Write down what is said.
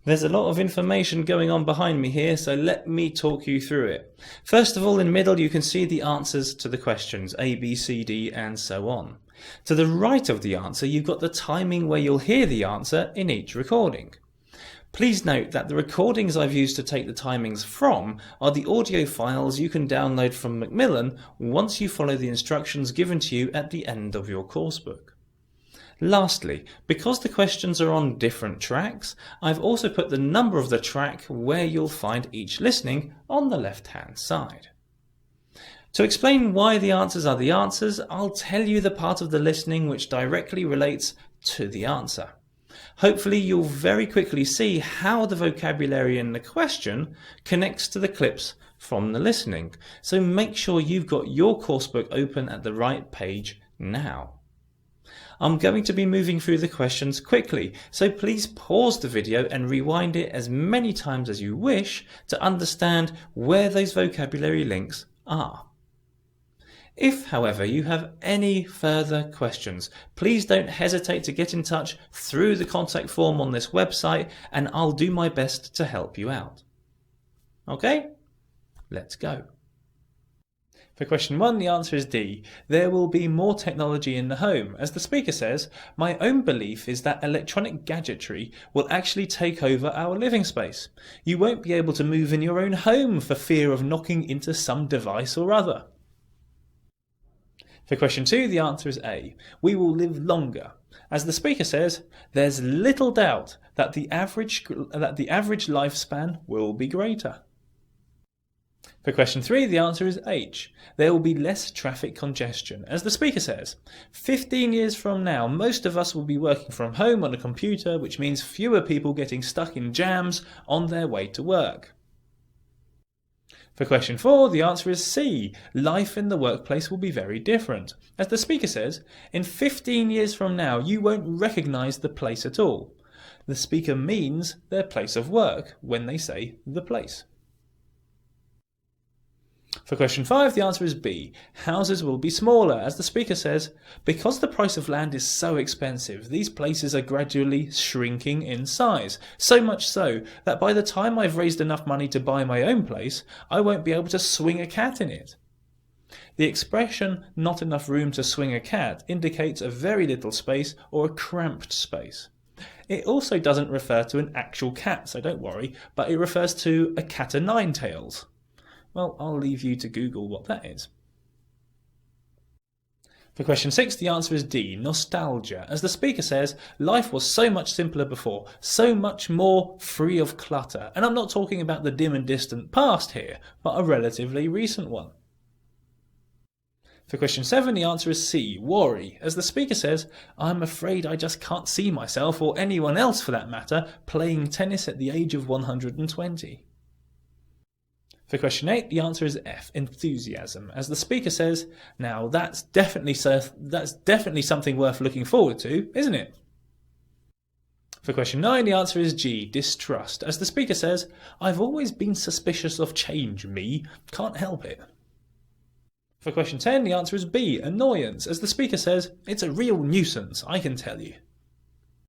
There's a lot of information going on behind me here, so let me talk you through it. First of all, in the middle you can see the answers to the questions, A, B, C, D and so on. To the right of the answer you've got the timing where you'll hear the answer in each recording. Please note that the recordings I've used to take the timings from are the audio files you can download from Macmillan once you follow the instructions given to you at the end of your coursebook. Lastly, because the questions are on different tracks, I've also put the number of the track where you'll find each listening on the left-hand side. To explain why the answers are the answers, I'll tell you the part of the listening which directly relates to the answer. Hopefully you'll very quickly see how the vocabulary in the question connects to the clips from the listening, so make sure you've got your coursebook open at the right page now. I'm going to be moving through the questions quickly, so please pause the video and rewind it as many times as you wish to understand where those vocabulary links are. If, however, you have any further questions, please don't hesitate to get in touch through the contact form on this website and I'll do my best to help you out. Okay, let's go. For question 1, the answer is D. There will be more technology in the home. As the speaker says, my own belief is that electronic gadgetry will actually take over our living space. You won't be able to move in your own home for fear of knocking into some device or other. For question 2, the answer is A. We will live longer. As the speaker says, there's little doubt that the average lifespan will be greater. For question 3, the answer is H. There will be less traffic congestion. As the speaker says, 15 years from now, most of us will be working from home on a computer, which means fewer people getting stuck in jams on their way to work. For question 4, the answer is C. Life in the workplace will be very different. As the speaker says, in 15 years from now, you won't recognise the place at all. The speaker means their place of work when they say the place. For question 5, the answer is B. Houses will be smaller. As the speaker says, because the price of land is so expensive, these places are gradually shrinking in size. So much so that by the time I've raised enough money to buy my own place, I won't be able to swing a cat in it. The expression, not enough room to swing a cat, indicates a very little space or a cramped space. It also doesn't refer to an actual cat, so don't worry, but it refers to a cat o' nine tails. Well, I'll leave you to Google what that is. For question 6, the answer is D. Nostalgia. As the speaker says, life was so much simpler before, so much more free of clutter. And I'm not talking about the dim and distant past here, but a relatively recent one. For question 7, the answer is C. Worry. As the speaker says, I'm afraid I just can't see myself, or anyone else for that matter, playing tennis at the age of 120. For question 8, the answer is F. Enthusiasm. As the speaker says, now that's definitely something worth looking forward to, isn't it? For question 9, the answer is G. Distrust. As the speaker says, I've always been suspicious of change, me. Can't help it. For question 10, the answer is B. Annoyance. As the speaker says, it's a real nuisance, I can tell you.